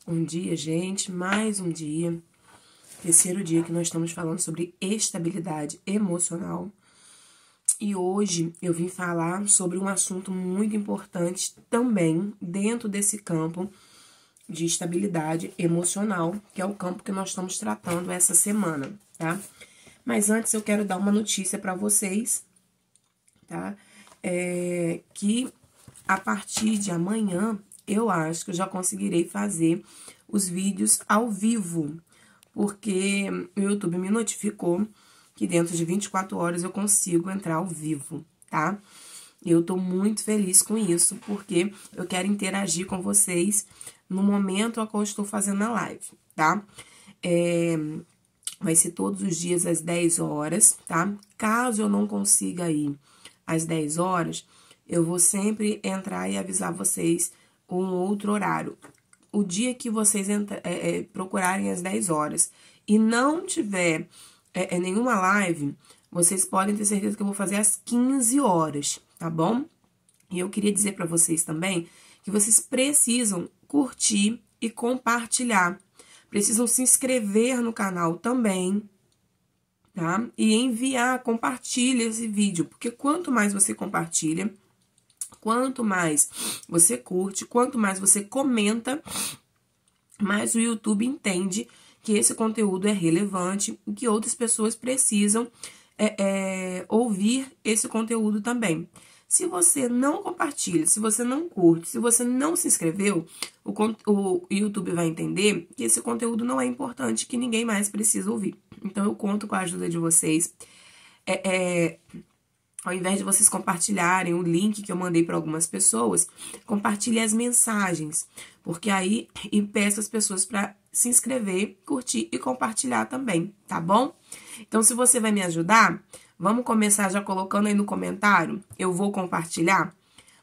Bom dia, gente. Mais um dia. Terceiro dia que nós estamos falando sobre estabilidade emocional. E hoje eu vim falar sobre um assunto muito importante também dentro desse campo de estabilidade emocional, que é o campo que nós estamos tratando essa semana, tá? Mas antes eu quero dar uma notícia para vocês, tá? Que a partir de amanhã eu acho que eu já conseguirei fazer os vídeos ao vivo, porque o YouTube me notificou que dentro de 24 horas eu consigo entrar ao vivo, tá? Eu tô muito feliz com isso, porque eu quero interagir com vocês no momento em que eu estou fazendo a live, tá? Vai ser todos os dias às 10 horas, tá? Caso eu não consiga ir às 10 horas, eu vou sempre entrar e avisar vocês um outro horário. O dia que vocês procurarem às 10 horas e não tiver nenhuma live, vocês podem ter certeza que eu vou fazer às 15 horas, tá bom? E eu queria dizer para vocês também que vocês precisam curtir e compartilhar. Precisam se inscrever no canal também, tá? E enviar, compartilha esse vídeo, porque quanto mais você compartilha, quanto mais você curte, quanto mais você comenta, mais o YouTube entende que esse conteúdo é relevante e que outras pessoas precisam ouvir esse conteúdo também. Se você não compartilha, se você não curte, se você não se inscreveu, o YouTube vai entender que esse conteúdo não é importante, que ninguém mais precisa ouvir. Então, eu conto com a ajuda de vocês. Ao invés de vocês compartilharem o link que eu mandei para algumas pessoas, compartilhe as mensagens, porque aí eu peço as pessoas para se inscrever, curtir e compartilhar também, tá bom? Então, se você vai me ajudar, vamos começar já colocando aí no comentário, eu vou compartilhar,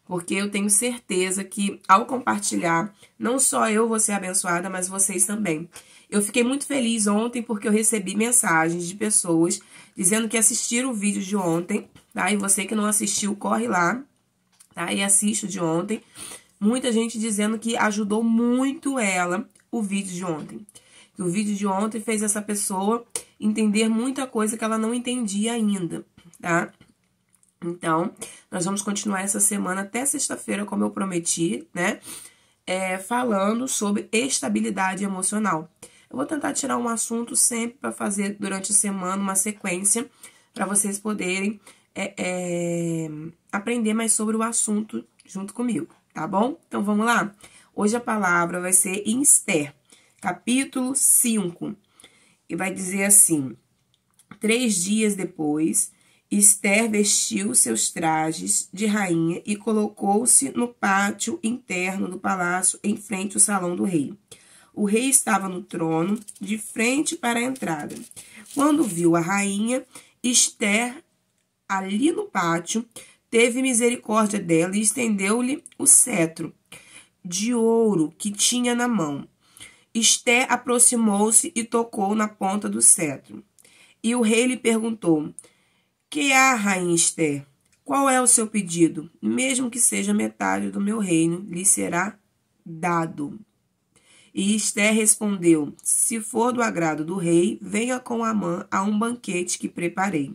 porque eu tenho certeza que ao compartilhar, não só eu vou ser abençoada, mas vocês também. Eu fiquei muito feliz ontem porque eu recebi mensagens de pessoas dizendo que assistiram o vídeo de ontem, tá? E você que não assistiu, corre lá, tá? E assiste o de ontem. Muita gente dizendo que ajudou muito ela o vídeo de ontem. Que o vídeo de ontem fez essa pessoa entender muita coisa que ela não entendia ainda, tá? Então, nós vamos continuar essa semana até sexta-feira, como eu prometi, né? Falando sobre estabilidade emocional. Eu vou tentar tirar um assunto sempre para fazer durante a semana uma sequência para vocês poderem aprender mais sobre o assunto junto comigo, tá bom? Então, vamos lá? Hoje a palavra vai ser em Esther, capítulo 5, e vai dizer assim: 3 dias depois, Esther vestiu seus trajes de rainha e colocou-se no pátio interno do palácio, em frente ao salão do rei. O rei estava no trono, de frente para a entrada. Quando viu a rainha, Esther, ali no pátio, teve misericórdia dela e estendeu-lhe o cetro de ouro que tinha na mão. Esther aproximou-se e tocou na ponta do cetro. E o rei lhe perguntou: que há, rainha Esther? Qual é o seu pedido? Mesmo que seja metade do meu reino, lhe será dado. E Esther respondeu: se for do agrado do rei, venha com Amã a um banquete que preparei.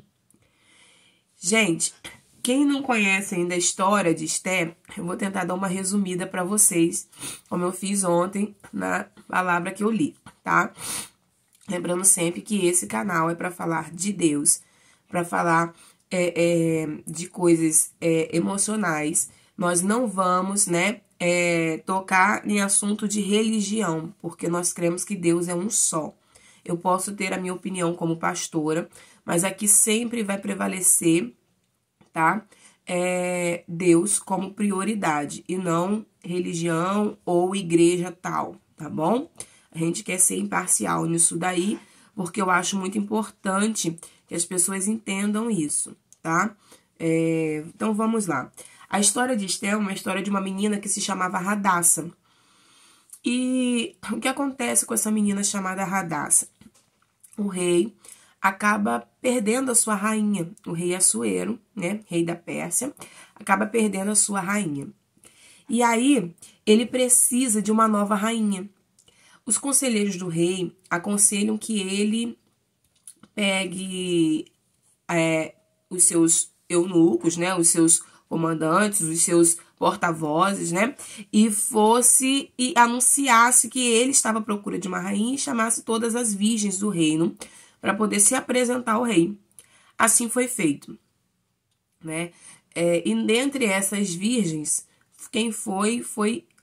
Gente, quem não conhece ainda a história de Esther, eu vou tentar dar uma resumida para vocês, como eu fiz ontem na palavra que eu li, tá? Lembrando sempre que esse canal é para falar de Deus, para falar de coisas emocionais. Nós não vamos, né, tocar em assunto de religião, porque nós cremos que Deus é um só. Eu posso ter a minha opinião como pastora, mas aqui sempre vai prevalecer, tá? Deus como prioridade e não religião ou igreja tal, tá bom? A gente quer ser imparcial nisso daí, porque eu acho muito importante que as pessoas entendam isso, tá? Então, vamos lá. A história de Esther é uma história de uma menina que se chamava Radassa. E o que acontece com essa menina chamada Radassa? O rei acaba perdendo a sua rainha. O rei Assuero, né, rei da Pérsia, acaba perdendo a sua rainha. E aí, ele precisa de uma nova rainha. Os conselheiros do rei aconselham que ele pegue os seus eunucos, né, os seus comandantes, os seus porta-vozes, né, e fosse e anunciasse que ele estava à procura de uma rainha e chamasse todas as virgens do reino para poder se apresentar ao rei. Assim foi feito, né? E dentre essas virgens, quem foi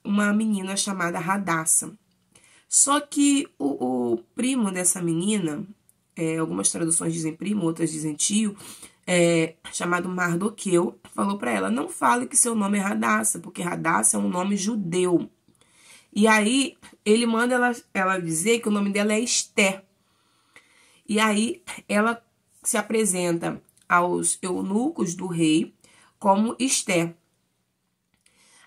uma menina chamada Radassa. Só que o primo dessa menina, algumas traduções dizem primo, outras dizem tio, chamado Mardoqueu, falou para ela, não fale que seu nome é Radassa, porque Radassa é um nome judeu. E aí, ele manda ela dizer que o nome dela é Esther. E aí, ela se apresenta aos eunucos do rei como Esther.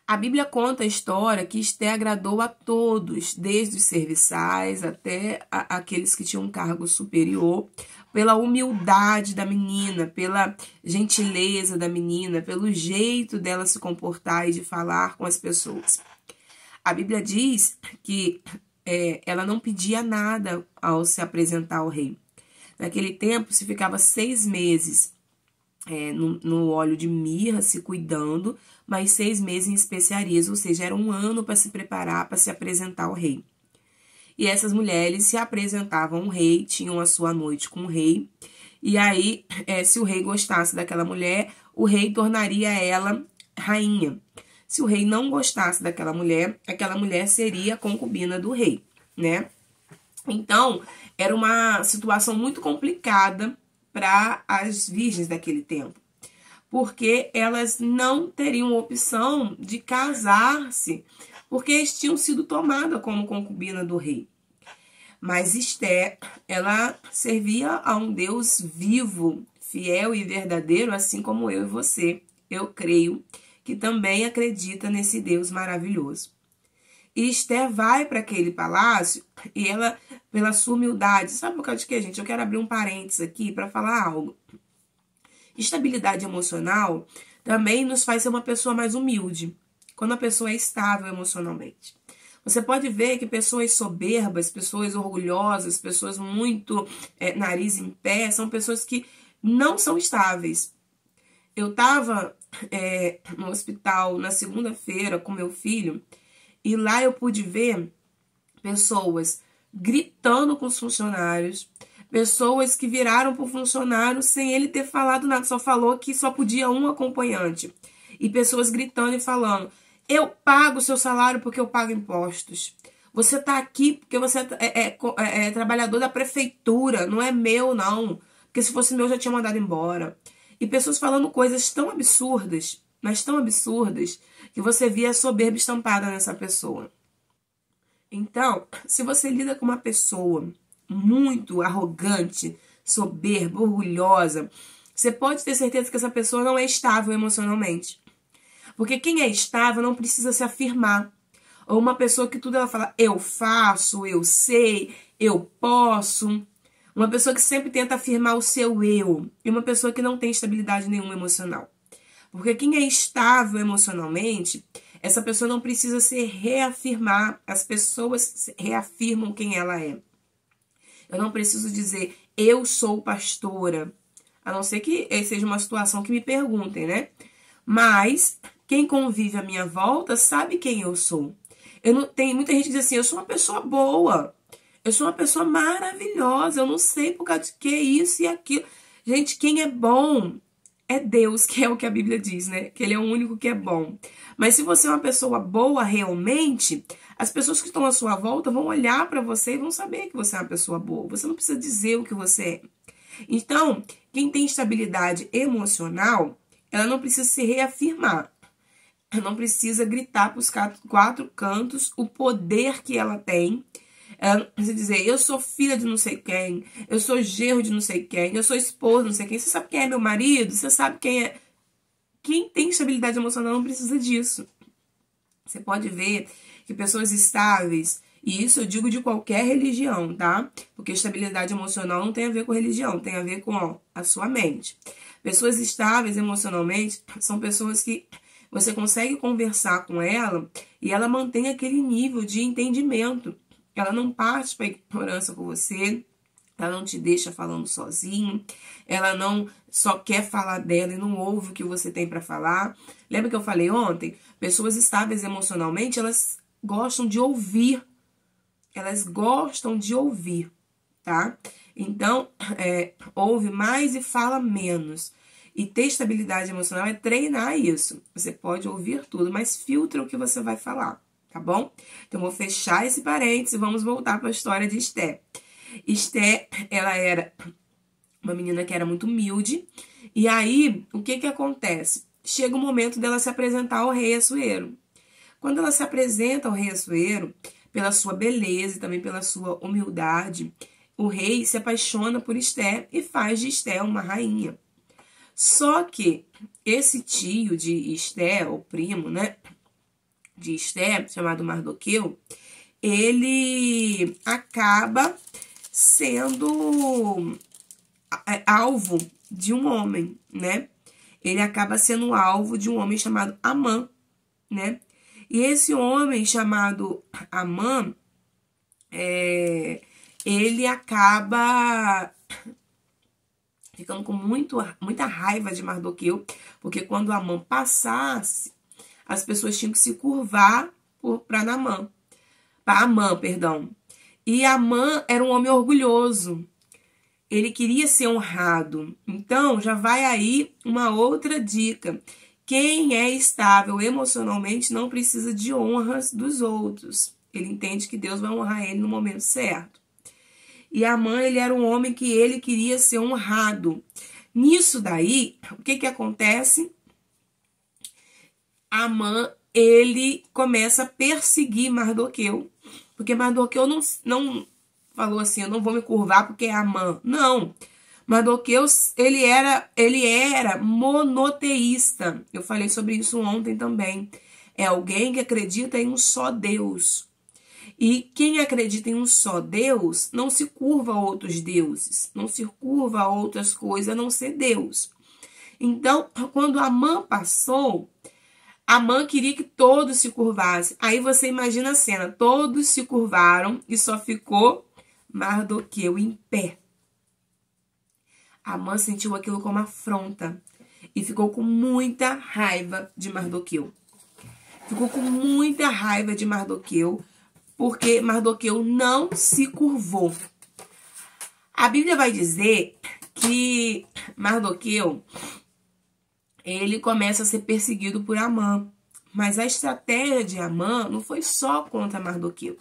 A Bíblia conta a história que Esther agradou a todos, desde os serviçais até aqueles que tinham um cargo superior, pela humildade da menina, pela gentileza da menina, pelo jeito dela se comportar e de falar com as pessoas. A Bíblia diz que ela não pedia nada ao se apresentar ao rei. Naquele tempo, se ficava 6 meses no óleo de mirra, se cuidando, mas 6 meses em especiarias, ou seja, era um ano para se preparar, para se apresentar ao rei. E essas mulheres se apresentavam ao rei, tinham a sua noite com o rei, e aí, se o rei gostasse daquela mulher, o rei tornaria ela rainha. Se o rei não gostasse daquela mulher, aquela mulher seria concubina do rei, né? Então, era uma situação muito complicada para as virgens daquele tempo, porque elas não teriam opção de casar-se, porque eles tinham sido tomadas como concubina do rei. Mas Esther, ela servia a um Deus vivo, fiel e verdadeiro, assim como eu e você. Eu creio que também acredita nesse Deus maravilhoso. E Esther vai para aquele palácio e ela, pela sua humildade, sabe por causa de quê, gente? Eu quero abrir um parênteses aqui para falar algo. Estabilidade emocional também nos faz ser uma pessoa mais humilde, quando a pessoa é estável emocionalmente. Você pode ver que pessoas soberbas, pessoas orgulhosas, pessoas muito nariz em pé, são pessoas que não são estáveis. Eu estava no hospital na segunda-feira com meu filho, e lá eu pude ver pessoas gritando com os funcionários, pessoas que viraram para o funcionário sem ele ter falado nada, só falou que só podia um acompanhante. E pessoas gritando e falando, eu pago o seu salário porque eu pago impostos. Você está aqui porque você é trabalhador da prefeitura, não é meu não. Porque se fosse meu eu já tinha mandado embora. E pessoas falando coisas tão absurdas, mas tão absurdas, que você via a soberba estampada nessa pessoa. Então, se você lida com uma pessoa muito arrogante, soberba, orgulhosa, você pode ter certeza que essa pessoa não é estável emocionalmente. Porque quem é estável não precisa se afirmar. Ou uma pessoa que tudo ela fala, eu faço, eu sei, eu posso. Uma pessoa que sempre tenta afirmar o seu eu. E uma pessoa que não tem estabilidade nenhuma emocional. Porque quem é estável emocionalmente, essa pessoa não precisa se reafirmar. As pessoas reafirmam quem ela é. Eu não preciso dizer, eu sou pastora. A não ser que seja uma situação que me perguntem, né? Mas quem convive à minha volta sabe quem eu sou. Tem muita gente que diz assim, eu sou uma pessoa boa. Eu sou uma pessoa maravilhosa. Eu não sei por causa de que isso e aquilo. Gente, quem é bom é Deus, que é o que a Bíblia diz, né? Que ele é o único que é bom. Mas se você é uma pessoa boa realmente, as pessoas que estão à sua volta vão olhar para você e vão saber que você é uma pessoa boa. Você não precisa dizer o que você é. Então, quem tem estabilidade emocional, ela não precisa se reafirmar. Ela não precisa gritar para os 4 cantos o poder que ela tem. Ela não precisa dizer, eu sou filha de não sei quem, eu sou genro de não sei quem, eu sou esposa de não sei quem. Você sabe quem é meu marido? Você sabe quem é... Quem tem estabilidade emocional não precisa disso. Você pode ver que pessoas estáveis, e isso eu digo de qualquer religião, tá? Porque estabilidade emocional não tem a ver com religião, tem a ver com a sua mente. Pessoas estáveis emocionalmente são pessoas que você consegue conversar com ela e ela mantém aquele nível de entendimento. ela não parte para a ignorância com você, ela não te deixa falando sozinho, ela não só quer falar dela e não ouve o que você tem para falar. Lembra que eu falei ontem? Pessoas estáveis emocionalmente, elas gostam de ouvir. Elas gostam de ouvir, tá? Então, ouve mais e fala menos. E ter estabilidade emocional é treinar isso. Você pode ouvir tudo, mas filtra o que você vai falar, tá bom? Então, vou fechar esse parênteses e vamos voltar para a história de Esté. Esté, ela era uma menina que era muito humilde. E aí, o que acontece? Chega o momento dela se apresentar ao rei Assuero. Quando ela se apresenta ao rei Assuero, pela sua beleza e também pela sua humildade, o rei se apaixona por Esté e faz de Esté uma rainha. Só que esse tio de Esté, o primo, né, de Esté, chamado Mardoqueu, ele acaba sendo alvo de um homem, né? Ele acaba sendo alvo de um homem chamado Amã, né? E esse homem chamado Amã, ele acaba ficando com muita raiva de Mardoqueu, porque quando Amã passasse, as pessoas tinham que se curvar para Amã, perdão. E Amã era um homem orgulhoso. Ele queria ser honrado. Então, já vai aí uma outra dica. Quem é estável emocionalmente não precisa de honras dos outros. Ele entende que Deus vai honrar ele no momento certo. E Amã, ele era um homem que ele queria ser honrado. Nisso daí, o que acontece? Amã, ele começa a perseguir Mardoqueu. Porque Mardoqueu não falou assim, eu não vou me curvar porque é Amã. Não. Mardoqueu, ele era monoteísta. Eu falei sobre isso ontem também. É alguém que acredita em um só Deus. E quem acredita em um só Deus não se curva a outros deuses, não se curva a outras coisas a não ser Deus. Então, quando Amã passou, Amã queria que todos se curvassem. Aí você imagina a cena, todos se curvaram e só ficou Mardoqueu em pé. Amã sentiu aquilo como afronta e ficou com muita raiva de Mardoqueu. Ficou com muita raiva de Mardoqueu, porque Mardoqueu não se curvou. A Bíblia vai dizer que Mardoqueu, ele começa a ser perseguido por Amã. Mas a estratégia de Amã não foi só contra Mardoqueu.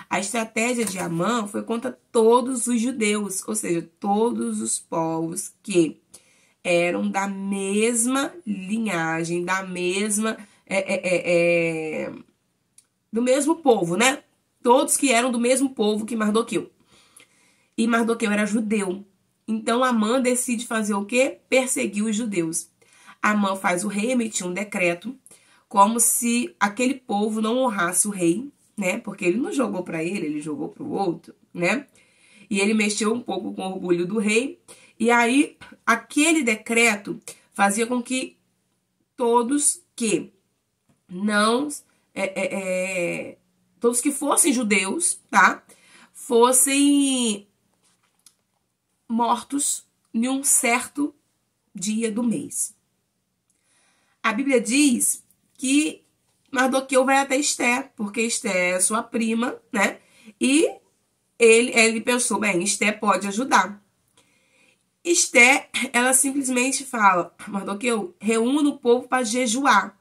A estratégia de Amã foi contra todos os judeus, ou seja, todos os povos que eram da mesma linhagem, da mesma... do mesmo povo, né? Todos que eram do mesmo povo que Mardoqueu. E Mardoqueu era judeu. Então, Amã decide fazer o quê? Perseguir os judeus. Amã faz o rei emitir um decreto, como se aquele povo não honrasse o rei, né? Porque ele não jogou para ele jogou para o outro, né? E ele mexeu um pouco com o orgulho do rei. E aí, aquele decreto fazia com que todos que não... todos que fossem judeus, tá? Fossem mortos em um certo dia do mês. A Bíblia diz que Mardoqueu vai até Esté, porque Esté é sua prima, né? E ele pensou, bem, Esté pode ajudar. Esté, ela simplesmente fala, Mardoqueu, reúna o povo para jejuar.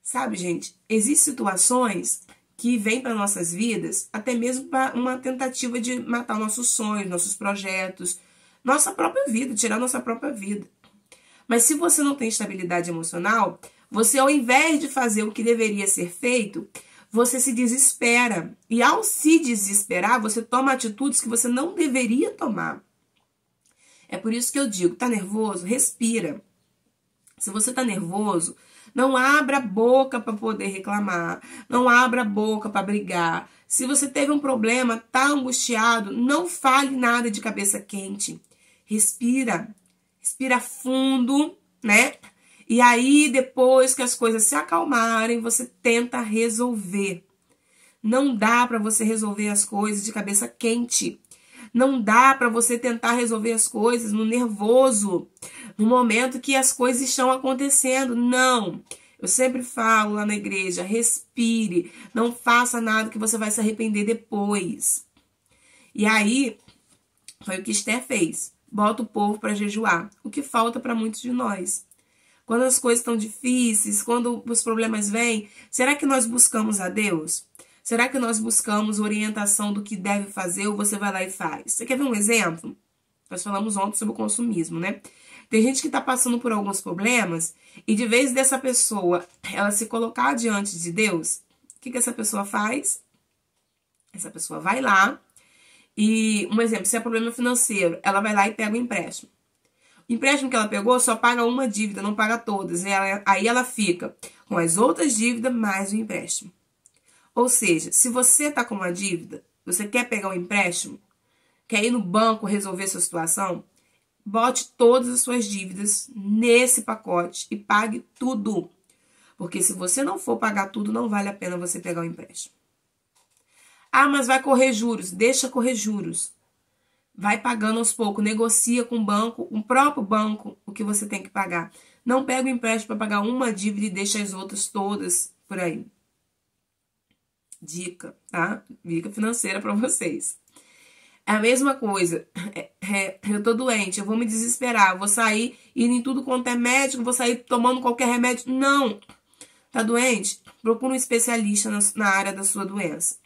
Sabe, gente, existem situações que vêm para nossas vidas, até mesmo para uma tentativa de matar nossos sonhos, nossos projetos, nossa própria vida, tirar nossa própria vida. Mas se você não tem estabilidade emocional, você, ao invés de fazer o que deveria ser feito, você se desespera. E ao se desesperar, você toma atitudes que você não deveria tomar. É por isso que eu digo, tá nervoso? Respira. Se você tá nervoso, não abra a boca para poder reclamar. Não abra a boca para brigar. Se você teve um problema, tá angustiado, não fale nada de cabeça quente. Respira. Respira fundo, né? E aí, depois que as coisas se acalmarem, você tenta resolver. Não dá para você resolver as coisas de cabeça quente. Não dá para você tentar resolver as coisas no nervoso, no momento que as coisas estão acontecendo. Não. Eu sempre falo lá na igreja, respire, não faça nada que você vai se arrepender depois. E aí, foi o que Esther fez. Bota o povo para jejuar, o que falta para muitos de nós. Quando as coisas estão difíceis, quando os problemas vêm, será que nós buscamos a Deus? Será que nós buscamos orientação do que deve fazer ou você vai lá e faz? Você quer ver um exemplo? Nós falamos ontem sobre o consumismo, né? Tem gente que está passando por alguns problemas e de vez dessa pessoa ela se colocar diante de Deus, o que essa pessoa faz? Essa pessoa vai lá e, um exemplo, se é problema financeiro, ela vai lá e pega o empréstimo. O empréstimo que ela pegou só paga uma dívida, não paga todas. Aí ela fica com as outras dívidas mais o empréstimo. Ou seja, se você está com uma dívida, você quer pegar um empréstimo, quer ir no banco resolver sua situação, bote todas as suas dívidas nesse pacote e pague tudo. Porque se você não for pagar tudo, não vale a pena você pegar o empréstimo. Ah, mas vai correr juros. Deixa correr juros. Vai pagando aos poucos, negocia com o banco, o próprio banco, o que você tem que pagar. Não pega o empréstimo para pagar uma dívida e deixa as outras todas por aí. Dica, tá? Dica financeira para vocês. É a mesma coisa. Eu tô doente, eu vou me desesperar, vou sair indo em tudo quanto é médico, vou sair tomando qualquer remédio. Não! Tá doente? Procura um especialista na área da sua doença.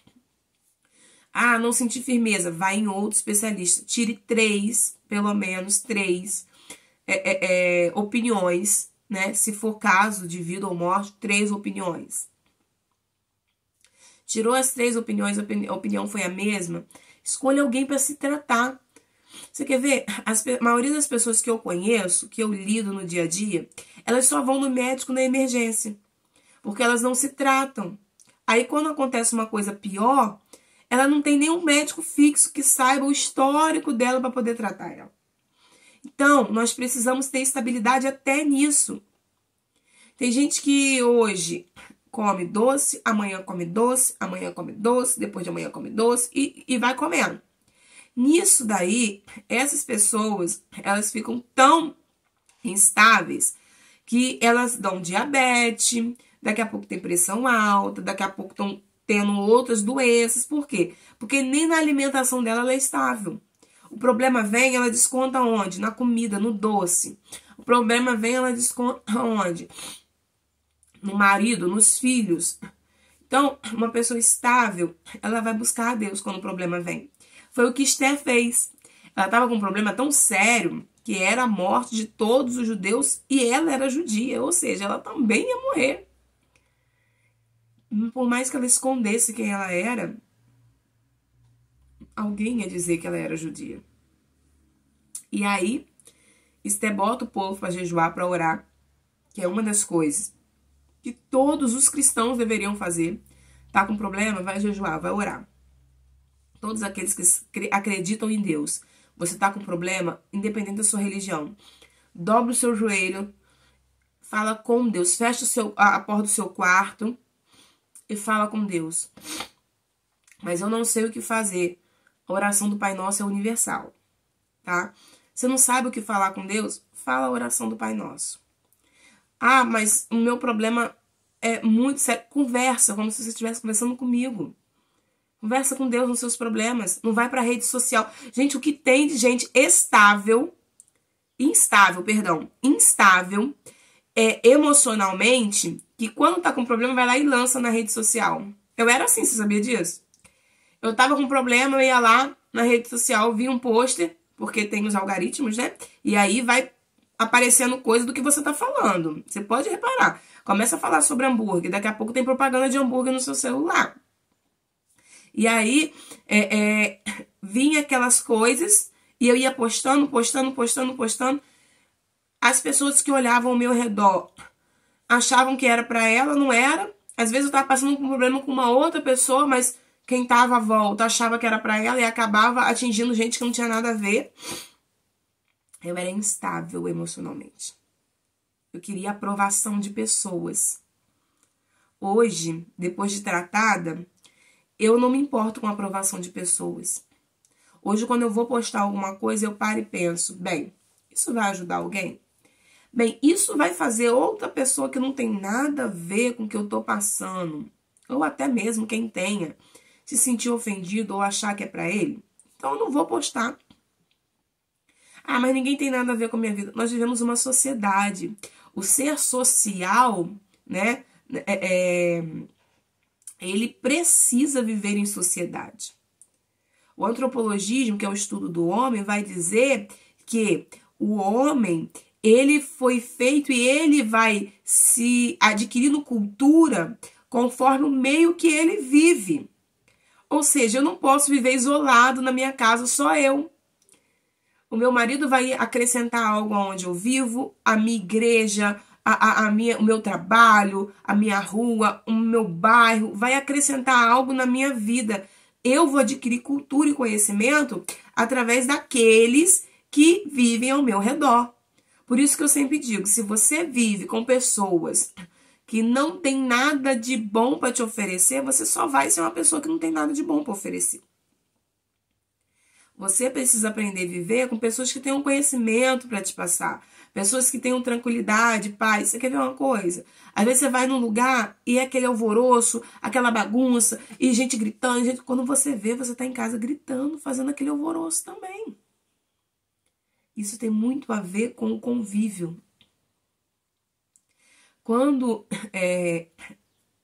Ah, não senti firmeza. Vai em outro especialista. Tire pelo menos três opiniões, né? Se for caso de vida ou morte, 3 opiniões. Tirou as 3 opiniões, a opinião foi a mesma. Escolha alguém para se tratar. Você quer ver? A maioria das pessoas que eu conheço, que eu lido no dia a dia, elas só vão no médico na emergência. Porque elas não se tratam. Aí quando acontece uma coisa pior, ela não tem nenhum médico fixo que saiba o histórico dela para poder tratar ela. Então, nós precisamos ter estabilidade até nisso. Tem gente que hoje come doce, amanhã come doce, amanhã come doce, depois de amanhã come doce e vai comendo. Nisso daí, essas pessoas, elas ficam tão instáveis que elas dão diabetes, daqui a pouco tem pressão alta, daqui a pouco estão tendo outras doenças. Por quê? Porque nem na alimentação dela ela é estável. O problema vem, ela desconta onde? Na comida, no doce. O problema vem, ela desconta onde? No marido, nos filhos. Então, uma pessoa estável, ela vai buscar a Deus quando o problema vem. Foi o que Esther fez. Ela estava com um problema tão sério que era a morte de todos os judeus e ela era judia, ou seja, ela também ia morrer. Por mais que ela escondesse quem ela era, alguém ia dizer que ela era judia. E aí, Esther bota o povo para jejuar, para orar, que é uma das coisas que todos os cristãos deveriam fazer. Tá com problema? Vai jejuar, vai orar. Todos aqueles que acreditam em Deus. Você tá com problema, independente da sua religião. Dobra o seu joelho, fala com Deus, fecha a porta do seu quarto e fala com Deus. Mas eu não sei o que fazer. A oração do Pai Nosso é universal, tá? Você não sabe o que falar com Deus? Fala a oração do Pai Nosso. Ah, mas o meu problema é muito sério. Conversa, como se você estivesse conversando comigo. Conversa com Deus nos seus problemas. Não vai pra rede social. Gente, o que tem de gente instável, emocionalmente, que quando tá com problema vai lá e lança na rede social. Eu era assim, você sabia disso? Eu tava com problema, eu ia lá na rede social, vi um pôster, porque tem os algoritmos, né? E aí vai aparecendo coisa do que você tá falando. Você pode reparar. Começa a falar sobre hambúrguer, daqui a pouco tem propaganda de hambúrguer no seu celular. E aí, vinha aquelas coisas e eu ia postando. As pessoas que olhavam ao meu redor achavam que era pra ela, não era. Às vezes eu tava passando por um problema com uma outra pessoa, mas quem tava à volta achava que era pra ela e acabava atingindo gente que não tinha nada a ver. Eu era instável emocionalmente. Eu queria aprovação de pessoas. Hoje, depois de tratada, Eu não me importo com a aprovação de pessoas. Hoje, quando eu vou postar alguma coisa, eu paro e penso, bem, isso vai ajudar alguém? Bem, isso vai fazer outra pessoa que não tem nada a ver com o que eu tô passando, ou até mesmo quem tenha, se sentir ofendido ou achar que é pra ele? Então, eu não vou postar. Ah, mas ninguém tem nada a ver com a minha vida. Nós vivemos uma sociedade. O ser social, né, ele precisa viver em sociedade. O antropologismo, que é o estudo do homem, vai dizer que o homem, ele foi feito e ele vai se adquirindo cultura conforme o meio que ele vive. Ou seja, eu não posso viver isolado na minha casa, só eu. O meu marido vai acrescentar algo onde eu vivo, a minha igreja, o meu trabalho, a minha rua, o meu bairro, vai acrescentar algo na minha vida. Eu vou adquirir cultura e conhecimento através daqueles que vivem ao meu redor. Por isso que eu sempre digo, se você vive com pessoas que não tem nada de bom para te oferecer, você só vai ser uma pessoa que não tem nada de bom para oferecer. Você precisa aprender a viver com pessoas que tenham conhecimento para te passar. Pessoas que tenham tranquilidade, paz. Você quer ver uma coisa? Às vezes você vai num lugar e é aquele alvoroço, aquela bagunça, e gente gritando. Gente... Quando você vê, você está em casa gritando, fazendo aquele alvoroço também. Isso tem muito a ver com o convívio. Quando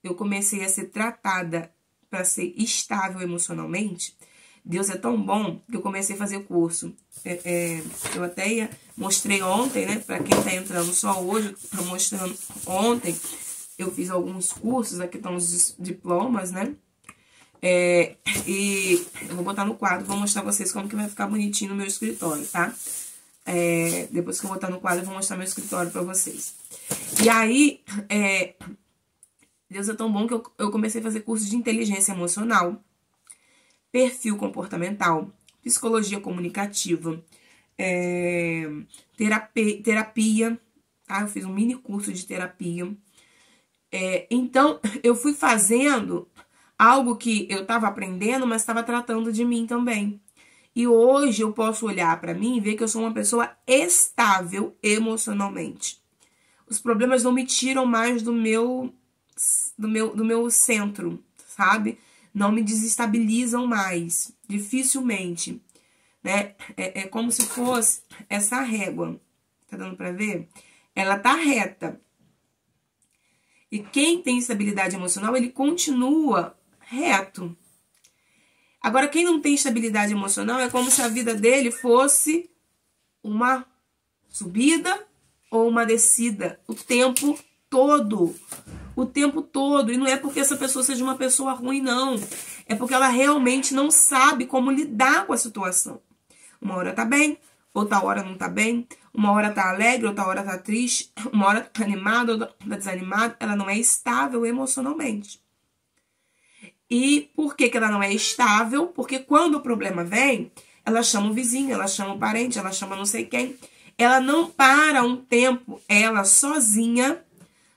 eu comecei a ser tratada para ser estável emocionalmente, Deus é tão bom que eu comecei a fazer curso. Eu até mostrei ontem, né? Para quem tá entrando só hoje, tô mostrando ontem. Eu fiz alguns cursos, aqui estão os diplomas, né? E eu vou botar no quadro, vou mostrar pra vocês como que vai ficar bonitinho no meu escritório, tá? Depois que eu botar no quadro, eu vou mostrar meu escritório pra vocês. E aí, Deus é tão bom que eu comecei a fazer curso de inteligência emocional, perfil comportamental, psicologia comunicativa, terapia, tá? Eu fiz um mini curso de terapia. Então, eu fui fazendo algo que eu estava aprendendo, mas estava tratando de mim também. E hoje eu posso olhar para mim e ver que eu sou uma pessoa estável emocionalmente. Os problemas não me tiram mais do meu centro, sabe? Não me desestabilizam mais, dificilmente, né? É como se fosse essa régua, tá dando pra ver? Ela tá reta. E quem tem estabilidade emocional, ele continua reto. Agora, quem não tem estabilidade emocional, é como se a vida dele fosse uma subida ou uma descida o tempo todo. O tempo todo. E não é porque essa pessoa seja uma pessoa ruim, não. É porque ela realmente não sabe como lidar com a situação. Uma hora tá bem, outra hora não tá bem. Uma hora tá alegre, outra hora tá triste. Uma hora tá animada, outra tá desanimada. Ela não é estável emocionalmente. E por que ela não é estável? Porque quando o problema vem, ela chama o vizinho, ela chama o parente, ela chama não sei quem. Ela não para um tempo, ela sozinha,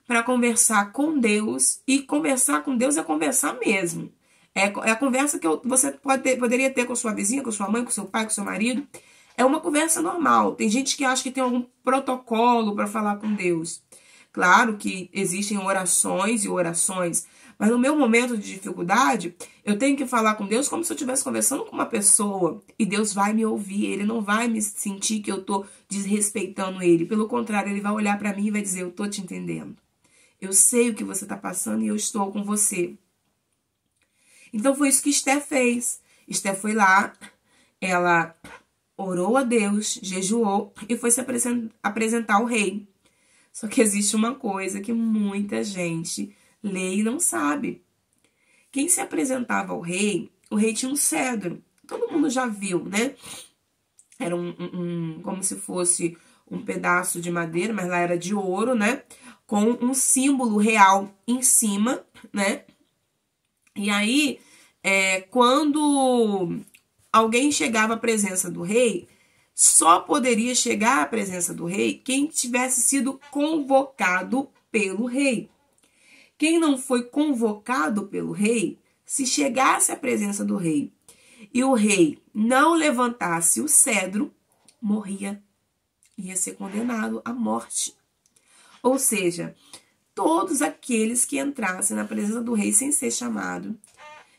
para conversar com Deus. E conversar com Deus é conversar mesmo. É a conversa que você poderia ter com sua vizinha, com sua mãe, com seu pai, com seu marido. É uma conversa normal. Tem gente que acha que tem algum protocolo para falar com Deus. Claro que existem orações e orações, mas no meu momento de dificuldade, eu tenho que falar com Deus como se eu estivesse conversando com uma pessoa. E Deus vai me ouvir, Ele não vai me sentir que eu estou desrespeitando Ele. Pelo contrário, Ele vai olhar para mim e vai dizer, eu estou te entendendo. Eu sei o que você está passando e eu estou com você. Então foi isso que Esther fez. Esther foi lá, ela orou a Deus, jejuou e foi se apresentar ao rei. Só que existe uma coisa que muita gente lê e não sabe. Quem se apresentava ao rei, o rei tinha um cedro. Todo mundo já viu, né? Era como se fosse um pedaço de madeira, mas lá era de ouro, né? Com um símbolo real em cima, né? E aí, quando alguém chegava à presença do rei, só poderia chegar à presença do rei quem tivesse sido convocado pelo rei. Quem não foi convocado pelo rei se chegasse à presença do rei e o rei não levantasse o cedro, morria, ia ser condenado à morte. Ou seja, todos aqueles que entrassem na presença do rei sem ser chamado,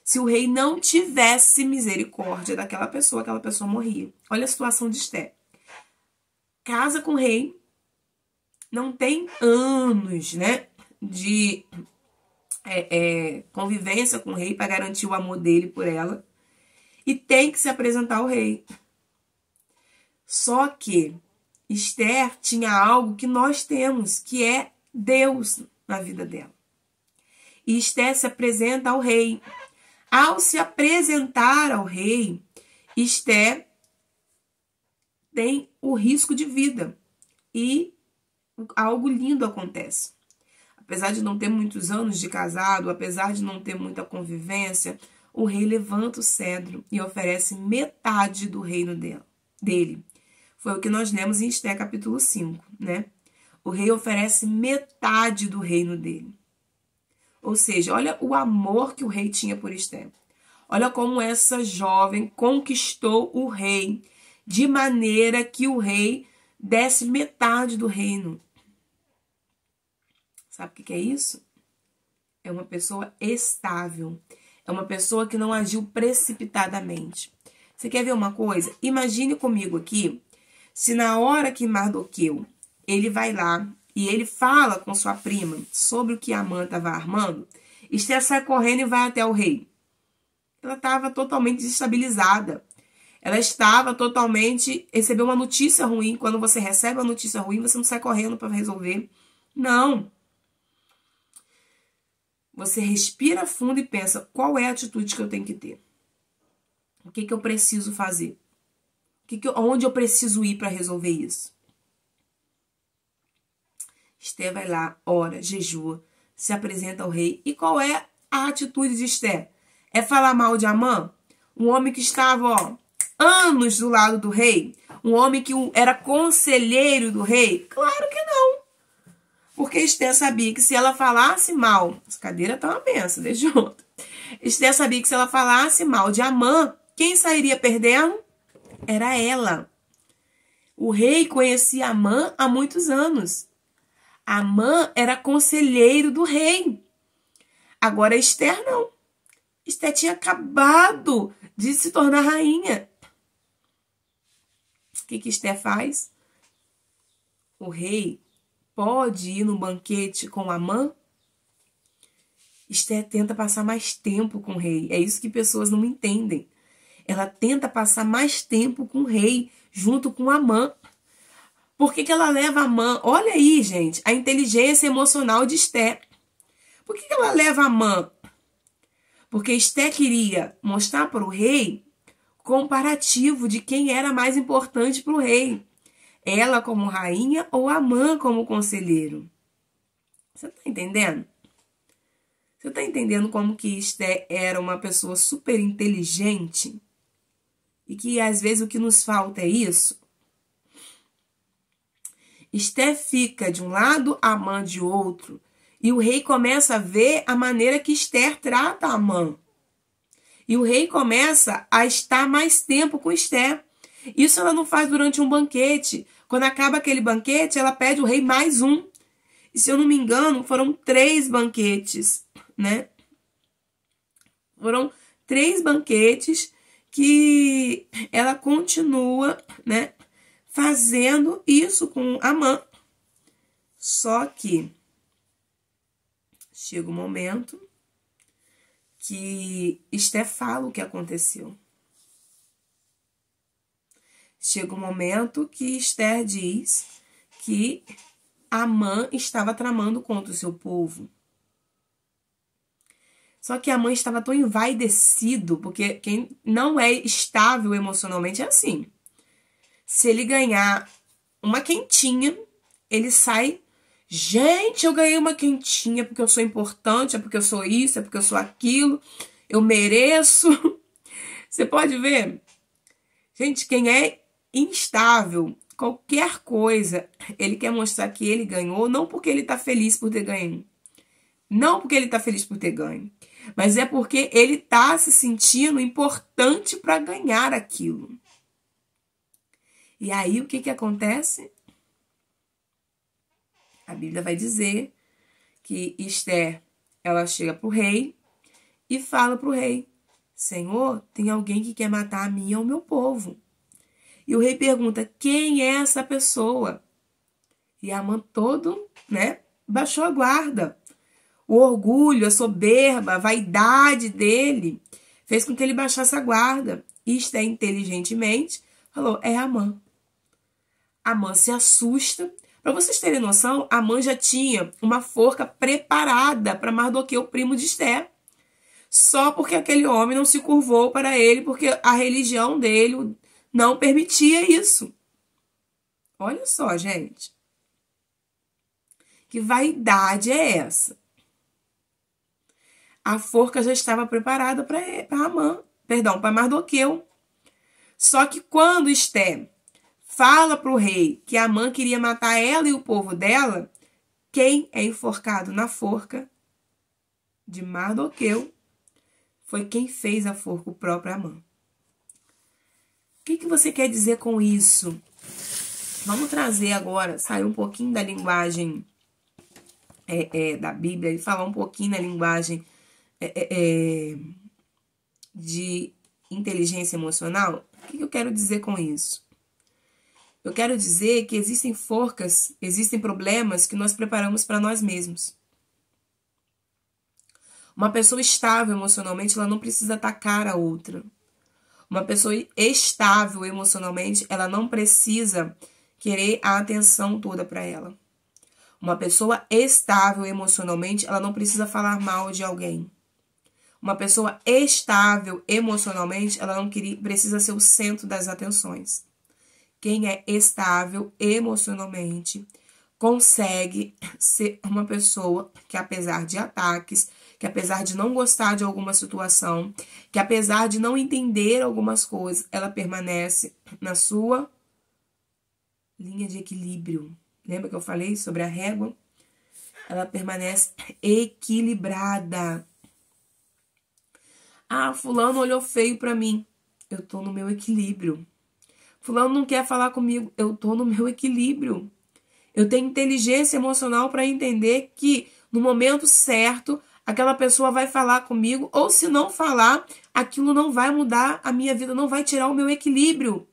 se o rei não tivesse misericórdia daquela pessoa, aquela pessoa morria. Olha a situação de Esté. Casa com o rei, não tem anos, né, de convivência com o rei para garantir o amor dele por ela, e tem que se apresentar ao rei. Só que Esther tinha algo que nós temos, que é Deus na vida dela. E Esther se apresenta ao rei. Ao se apresentar ao rei, Esther tem o risco de vida. E algo lindo acontece. Apesar de não ter muitos anos de casado, apesar de não ter muita convivência, o rei levanta o cedro e oferece metade do reino dele. Foi o que nós lemos em Esther capítulo 5, né? O rei oferece metade do reino dele. Ou seja, olha o amor que o rei tinha por Esther. Olha como essa jovem conquistou o rei, de maneira que o rei desse metade do reino. Sabe o que é isso? É uma pessoa estável. É uma pessoa que não agiu precipitadamente. Você quer ver uma coisa? Imagine comigo aqui, se na hora que Mardoqueu, ele vai lá e ele fala com sua prima sobre o que Amã estava armando, Esther sai correndo e vai até o rei. Ela estava totalmente desestabilizada. Ela estava totalmente... Recebeu uma notícia ruim. Quando você recebe uma notícia ruim, você não sai correndo para resolver. Não. Você respira fundo e pensa, qual é a atitude que eu tenho que ter? O que eu preciso fazer? Onde eu preciso ir para resolver isso? Esther vai lá, ora, jejua, se apresenta ao rei. E qual é a atitude de Esther? É falar mal de Amã? Um homem que estava, anos do lado do rei? Um homem que era conselheiro do rei? Claro que não. Porque Esther sabia que se ela falasse mal... Essa cadeira tá uma benção, deixa eu... Esther sabia que se ela falasse mal de Amã, quem sairia perdendo? Era ela. O rei conhecia Amã há muitos anos. Amã era conselheiro do rei. Agora Esther não. Esther tinha acabado de se tornar rainha. O que Esther faz? O rei pode ir no banquete com Amã? Esther tenta passar mais tempo com o rei. É isso que pessoas não entendem. Ela tenta passar mais tempo com o rei, junto com Amã. Por que ela leva Amã? Olha aí, gente, a inteligência emocional de Esther. Por que ela leva Amã? Porque Esther queria mostrar para o rei comparativo de quem era mais importante para o rei. Ela como rainha ou Amã como conselheiro. Você está entendendo? Você está entendendo como que Esther era uma pessoa super inteligente? E que às vezes o que nos falta é isso? Esther fica de um lado, Amã de outro. E o rei começa a ver a maneira que Esther trata Amã. E o rei começa a estar mais tempo com Esther. Isso ela não faz durante um banquete. Quando acaba aquele banquete, ela pede ao rei mais um. E se eu não me engano, foram 3 banquetes, né? Foram 3 banquetes que ela continua, né, fazendo isso com Amã. Só que chega um momento que Esther fala o que aconteceu. Chega um momento que Esther diz que Amã estava tramando contra o seu povo. Só que Amã estava tão envaidecido, porque quem não é estável emocionalmente é assim. Se ele ganhar uma quentinha, ele sai... Gente, eu ganhei uma quentinha porque eu sou importante, é porque eu sou isso, é porque eu sou aquilo, eu mereço. Você pode ver? Gente, quem é instável, qualquer coisa, ele quer mostrar que ele ganhou, não porque ele está feliz por ter ganho. Não porque ele está feliz por ter ganho. Mas é porque ele tá se sentindo importante para ganhar aquilo. E aí, o que que acontece? A Bíblia vai dizer que Esther, ela chega pro rei e fala pro rei: Senhor, tem alguém que quer matar a mim e ao meu povo. E o rei pergunta: quem é essa pessoa? E Amã todo, né, baixou a guarda. O orgulho, a soberba, a vaidade dele fez com que ele baixasse a guarda. E Esther, inteligentemente, falou: é Amã. Amã se assusta. Para vocês terem noção, Amã já tinha uma forca preparada para Mardoqueu, o primo de Esther. Só porque aquele homem não se curvou para ele, porque a religião dele não permitia isso. Olha só, gente. Que vaidade é essa? A forca já estava preparada para Amã, perdão, para Mardoqueu. Só que quando Esther fala para o rei que Amã queria matar ela e o povo dela, quem é enforcado na forca de Mardoqueu foi quem fez a forca, o próprio Amã. O que você quer dizer com isso? Vamos trazer agora, sair um pouquinho da linguagem da Bíblia e falar um pouquinho na linguagem de inteligência emocional. O que eu quero dizer com isso? Eu quero dizer que existem forcas, existem problemas que nós preparamos para nós mesmos. Uma pessoa estável emocionalmente, ela não precisa atacar a outra. Uma pessoa estável emocionalmente, ela não precisa querer a atenção toda para ela. Uma pessoa estável emocionalmente, ela não precisa falar mal de alguém. Uma pessoa estável emocionalmente, ela não precisa ser o centro das atenções. Quem é estável emocionalmente consegue ser uma pessoa que, apesar de ataques, que apesar de não gostar de alguma situação, que apesar de não entender algumas coisas, ela permanece na sua linha de equilíbrio. Lembra que eu falei sobre a régua? Ela permanece equilibrada. Ah, fulano olhou feio pra mim. Eu tô no meu equilíbrio. Fulano não quer falar comigo. Eu tô no meu equilíbrio. Eu tenho inteligência emocional para entender que no momento certo aquela pessoa vai falar comigo, ou se não falar, aquilo não vai mudar a minha vida, não vai tirar o meu equilíbrio.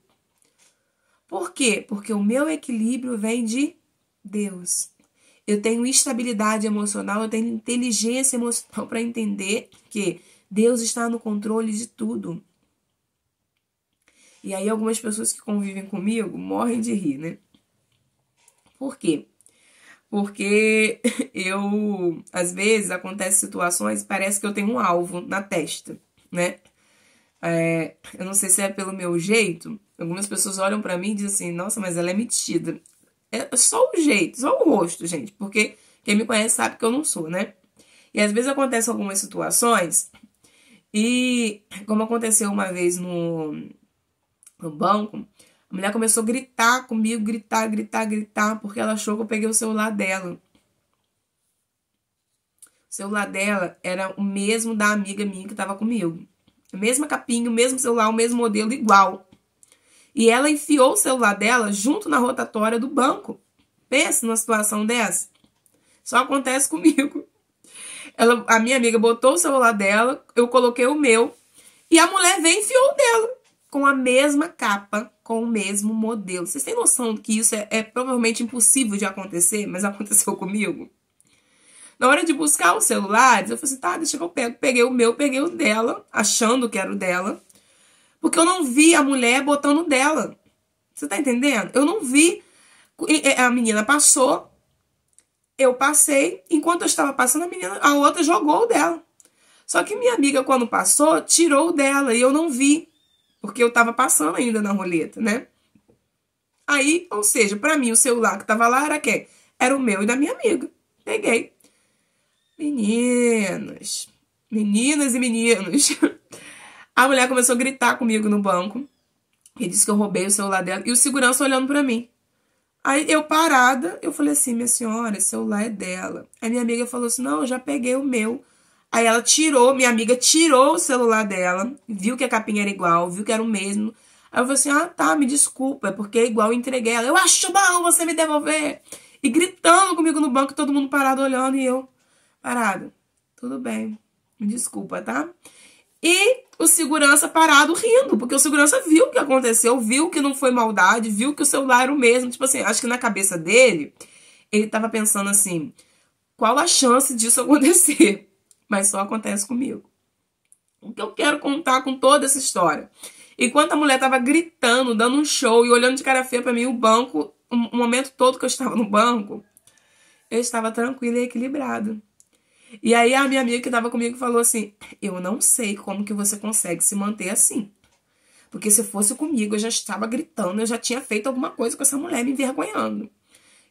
Por quê? Porque o meu equilíbrio vem de Deus. Eu tenho estabilidade emocional, eu tenho inteligência emocional para entender que Deus está no controle de tudo. E aí algumas pessoas que convivem comigo morrem de rir, né? Por quê? Porque às vezes, acontecem situações, parece que eu tenho um alvo na testa, né? Eu não sei se é pelo meu jeito, algumas pessoas olham pra mim e dizem assim, nossa, mas ela é metida. É só o jeito, só o rosto, gente, porque quem me conhece sabe que eu não sou, né? E às vezes acontecem algumas situações, e como aconteceu uma vez no banco, a mulher começou a gritar comigo, gritar, porque ela achou que eu peguei o celular dela. O celular dela era o mesmo da amiga minha que estava comigo. A mesma capinha, o mesmo celular, o mesmo modelo, igual. E ela enfiou o celular dela junto na rotatória do banco. Pensa numa situação dessa. Só acontece comigo. A minha amiga botou o celular dela, eu coloquei o meu, e a mulher veio e enfiou o dela. Com a mesma capa, com o mesmo modelo. Vocês têm noção que isso é provavelmente impossível de acontecer, mas aconteceu comigo? Na hora de buscar os celulares, eu falei assim, tá, deixa que eu pego. Peguei o meu, peguei o dela, achando que era o dela, porque eu não vi a mulher botando o dela. Você tá entendendo? Eu não vi. A menina passou, eu passei, enquanto eu estava passando, a outra jogou o dela. Só que minha amiga, quando passou, tirou o dela e eu não vi. Porque eu tava passando ainda na roleta, né? Aí, ou seja, pra mim o celular que tava lá era quem? Era o meu e da minha amiga. Peguei. Meninas e meninos. A mulher começou a gritar comigo no banco. E disse que eu roubei o celular dela. E o segurança olhando pra mim. Aí eu parada, eu falei assim, minha senhora, esse celular é dela. Aí minha amiga falou assim, não, eu já peguei o meu. Aí ela tirou, minha amiga tirou o celular dela, viu que a capinha era igual, viu que era o mesmo. Aí eu falei assim, ah, tá, me desculpa, é porque é igual, eu entreguei ela. Eu acho bom você me devolver. E gritando comigo no banco, todo mundo parado olhando e eu parado. Tudo bem, me desculpa, tá? E o segurança parado rindo, porque o segurança viu o que aconteceu, viu que não foi maldade, viu que o celular era o mesmo. Tipo assim, acho que na cabeça dele, ele tava pensando assim, qual a chance disso acontecer? Mas só acontece comigo. O que eu quero contar com toda essa história? Enquanto a mulher tava gritando, dando um show e olhando de cara feia pra mim, o banco, o momento todo que eu estava no banco, eu estava tranquila e equilibrada. E aí a minha amiga que estava comigo falou assim, eu não sei como que você consegue se manter assim. Porque se fosse comigo, eu já estava gritando, eu já tinha feito alguma coisa com essa mulher me envergonhando.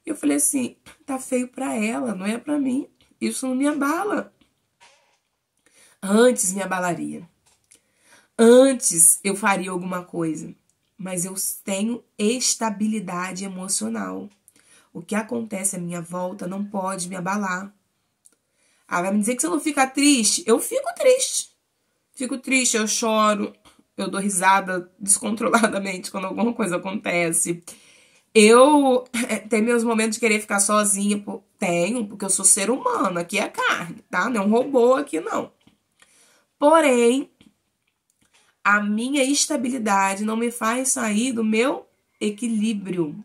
E eu falei assim, tá feio pra ela, não é pra mim. Isso não me abala. Antes me abalaria. Antes eu faria alguma coisa. Mas eu tenho estabilidade emocional. O que acontece à minha volta não pode me abalar. Ah, vai me dizer que você não fica triste? Eu fico triste. Fico triste, eu choro, eu dou risada descontroladamente quando alguma coisa acontece. Eu tenho meus momentos de querer ficar sozinha. Tenho, porque eu sou ser humano. Aqui é carne, tá? Não é um robô aqui, não. Porém, a minha estabilidade não me faz sair do meu equilíbrio.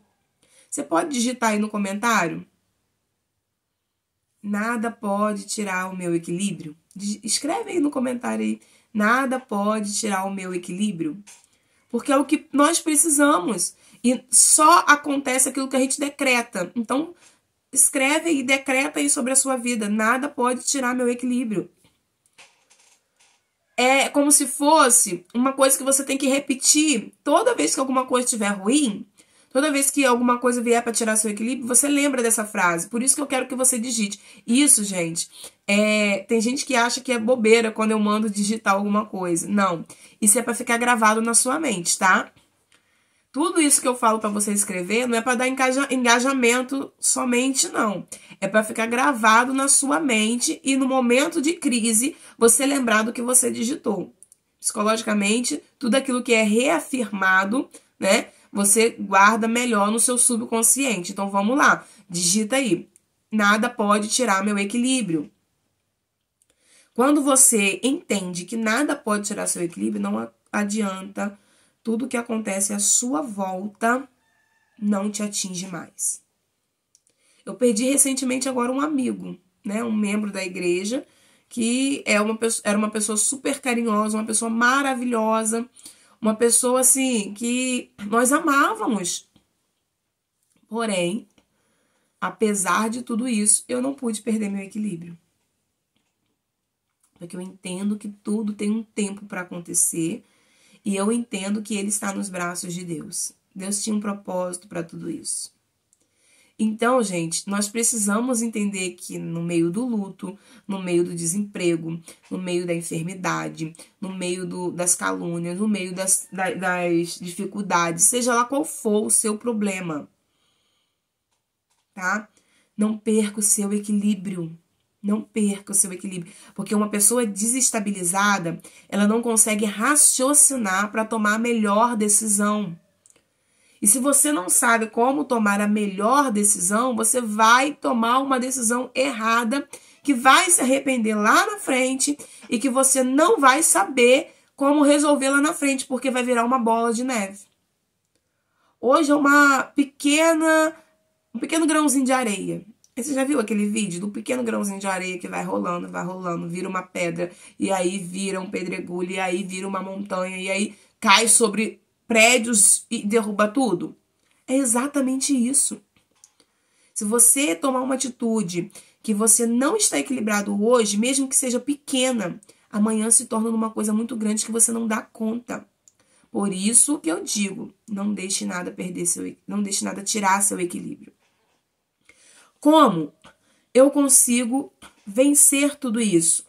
Você pode digitar aí no comentário? Nada pode tirar o meu equilíbrio? Escreve aí no comentário aí. Nada pode tirar o meu equilíbrio? Porque é o que nós precisamos. E só acontece aquilo que a gente decreta. Então, escreve e decreta aí sobre a sua vida. Nada pode tirar meu equilíbrio. É como se fosse uma coisa que você tem que repetir toda vez que alguma coisa estiver ruim. Toda vez que alguma coisa vier para tirar seu equilíbrio, você lembra dessa frase. Por isso que eu quero que você digite. Isso, gente, tem gente que acha que é bobeira quando eu mando digitar alguma coisa. Não, isso é para ficar gravado na sua mente, tá? Tudo isso que eu falo para você escrever não é para dar engajamento somente, não. É para ficar gravado na sua mente e no momento de crise você lembrar do que você digitou. Psicologicamente, tudo aquilo que é reafirmado, né? Você guarda melhor no seu subconsciente. Então, vamos lá. Digita aí. Nada pode tirar meu equilíbrio. Quando você entende que nada pode tirar seu equilíbrio, não adianta. Tudo que acontece à sua volta não te atinge mais. Eu perdi recentemente agora um amigo, né? Um membro da igreja, que era uma pessoa super carinhosa, uma pessoa maravilhosa, uma pessoa, assim, que nós amávamos. Porém, apesar de tudo isso, eu não pude perder meu equilíbrio. Porque eu entendo que tudo tem um tempo para acontecer e eu entendo que ele está nos braços de Deus. Deus tinha um propósito para tudo isso. Então, gente, nós precisamos entender que no meio do luto, no meio do desemprego, no meio da enfermidade, no meio das calúnias, no meio das dificuldades, seja lá qual for o seu problema, tá? Não perca o seu equilíbrio. Não perca o seu equilíbrio. Porque uma pessoa desestabilizada, ela não consegue raciocinar para tomar a melhor decisão. E se você não sabe como tomar a melhor decisão, você vai tomar uma decisão errada que vai se arrepender lá na frente e que você não vai saber como resolver lá na frente, porque vai virar uma bola de neve. Hoje é um pequeno grãozinho de areia. Você já viu aquele vídeo do pequeno grãozinho de areia que vai rolando, vira uma pedra, e aí vira um pedregulho, e aí vira uma montanha, e aí cai sobre prédios e derruba tudo? É exatamente isso. Se você tomar uma atitude que você não está equilibrado hoje, mesmo que seja pequena, amanhã se torna uma coisa muito grande que você não dá conta. Por isso que eu digo, não deixe nada não deixe nada tirar seu equilíbrio. Como eu consigo vencer tudo isso?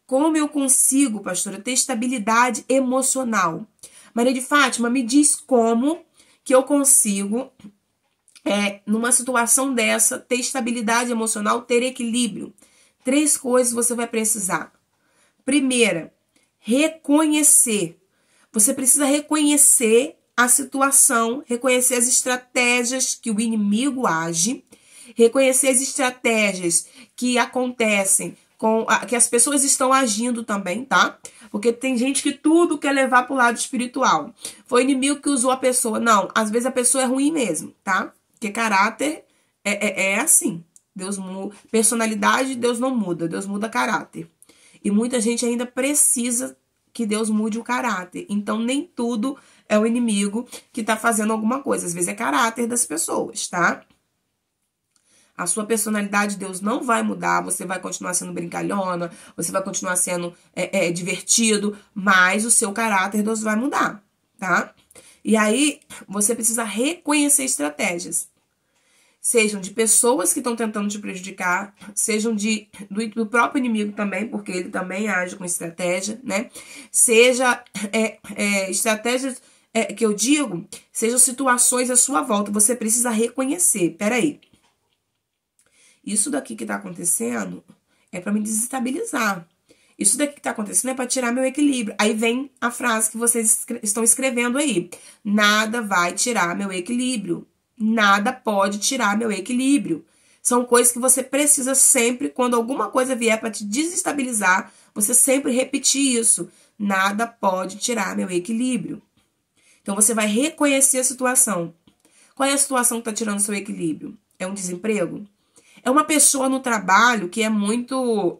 Como eu consigo, pastora, ter estabilidade emocional? Maria de Fátima, me diz como que eu consigo, numa situação dessa, ter estabilidade emocional, ter equilíbrio. 3 coisas você vai precisar. Primeira, reconhecer. Você precisa reconhecer a situação, reconhecer as estratégias que o inimigo age, reconhecer as estratégias que acontecem, que as pessoas estão agindo também, tá? Porque tem gente que tudo quer levar pro lado espiritual. Foi o inimigo que usou a pessoa. Não, às vezes a pessoa é ruim mesmo, tá? Porque caráter é assim. Deus muda. Personalidade, Deus não muda. Deus muda caráter. E muita gente ainda precisa que Deus mude o caráter. Então, nem tudo é o inimigo que tá fazendo alguma coisa. Às vezes é caráter das pessoas, tá? A sua personalidade, Deus não vai mudar. Você vai continuar sendo brincalhona, você vai continuar sendo divertido, mas o seu caráter, Deus vai mudar, tá? E aí, você precisa reconhecer estratégias. Sejam de pessoas que estão tentando te prejudicar, sejam do próprio inimigo também, porque ele também age com estratégia, né? Seja estratégias que eu digo, sejam situações à sua volta. Você precisa reconhecer. Peraí. Isso daqui que tá acontecendo é para me desestabilizar. Isso daqui que tá acontecendo é para tirar meu equilíbrio. Aí vem a frase que vocês estão escrevendo aí. Nada vai tirar meu equilíbrio. Nada pode tirar meu equilíbrio. São coisas que você precisa sempre, quando alguma coisa vier para te desestabilizar, você sempre repetir isso. Nada pode tirar meu equilíbrio. Então você vai reconhecer a situação. Qual é a situação que está tirando seu equilíbrio? É um desemprego? É uma pessoa no trabalho que é muito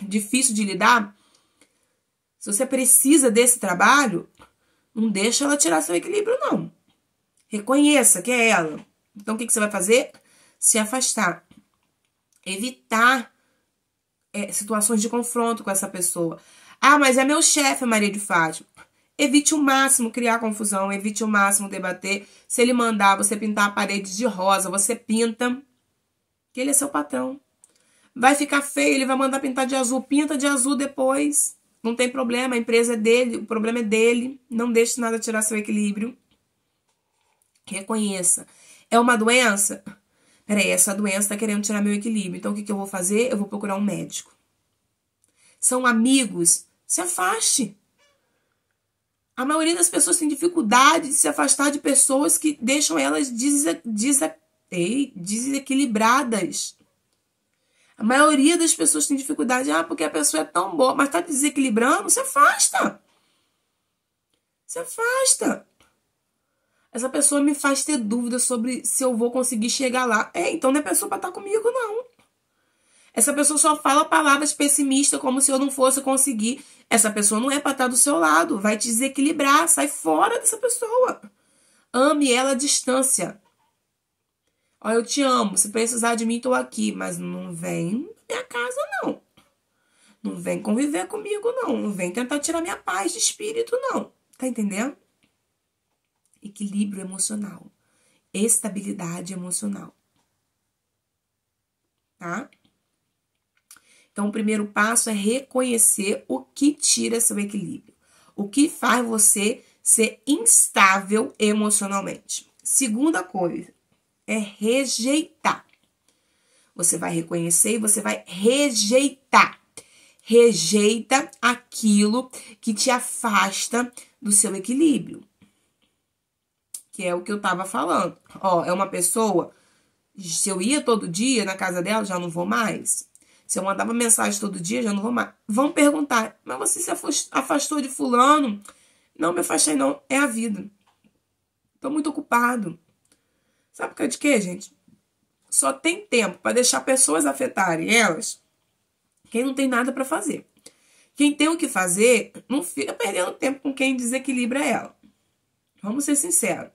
difícil de lidar? Se você precisa desse trabalho, não deixa ela tirar seu equilíbrio, não. Reconheça que é ela. Então, o que você vai fazer? Se afastar. Evitar situações de confronto com essa pessoa. Ah, mas é meu chefe, Maria de Fátima. Evite o máximo criar confusão, evite o máximo debater. Se ele mandar você pintar a parede de rosa, você pinta, que ele é seu patrão. Vai ficar feio, ele vai mandar pintar de azul. Pinta de azul depois. Não tem problema, a empresa é dele, o problema é dele. Não deixe nada tirar seu equilíbrio. Reconheça. É uma doença? Peraí, essa doença está querendo tirar meu equilíbrio. Então, o que eu vou fazer? Eu vou procurar um médico. São amigos? Se afaste. A maioria das pessoas tem dificuldade de se afastar de pessoas que deixam elas desequilibradas. A maioria das pessoas tem dificuldade. Ah, porque a pessoa é tão boa, mas está desequilibrando. Se afasta. Se afasta. Essa pessoa me faz ter dúvidas sobre se eu vou conseguir chegar lá. Então não é pessoa para estar comigo, não. Essa pessoa só fala palavras pessimistas como se eu não fosse conseguir. Essa pessoa não é para estar do seu lado. Vai te desequilibrar. Sai fora dessa pessoa. Ame ela à distância. Ó, eu te amo. Se precisar de mim, estou aqui. Mas não vem na minha casa, não. Não vem conviver comigo, não. Não vem tentar tirar minha paz de espírito, não. Tá entendendo? Equilíbrio emocional. Estabilidade emocional. Tá? Então, o primeiro passo é reconhecer o que tira seu equilíbrio. O que faz você ser instável emocionalmente. Segunda coisa é rejeitar. Você vai reconhecer e você vai rejeitar. Rejeita aquilo que te afasta do seu equilíbrio. Que é o que eu tava falando. Ó, é uma pessoa, se eu ia todo dia na casa dela, já não vou mais. Se eu mandava mensagem todo dia, já não vou mais. Vão perguntar, mas você se afastou de fulano? Não me afastei, não. É a vida. Tô muito ocupado. Sabe por causa de quê, gente? Só tem tempo para deixar pessoas afetarem elas quem não tem nada para fazer. Quem tem o que fazer, não fica perdendo tempo com quem desequilibra ela. Vamos ser sinceros.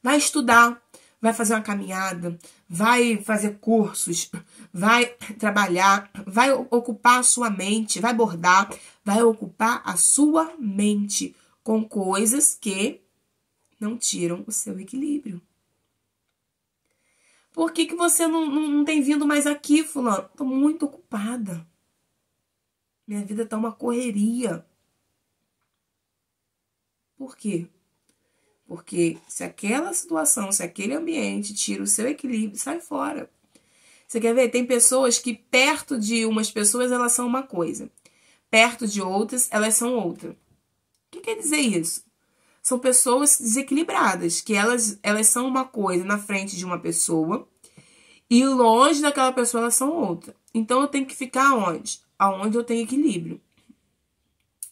Vai estudar, vai fazer uma caminhada, vai fazer cursos, vai trabalhar, vai ocupar a sua mente, vai bordar, vai ocupar a sua mente com coisas que não tiram o seu equilíbrio. Por que você não tem vindo mais aqui, fulano? Tô muito ocupada. Minha vida tá uma correria. Por quê? Porque se aquela situação, se aquele ambiente tira o seu equilíbrio, sai fora. Você quer ver? Tem pessoas que perto de umas pessoas elas são uma coisa. Perto de outras, elas são outra. O que quer dizer isso? São pessoas desequilibradas, que elas são uma coisa na frente de uma pessoa e longe daquela pessoa elas são outra. Então eu tenho que ficar onde? Aonde eu tenho equilíbrio.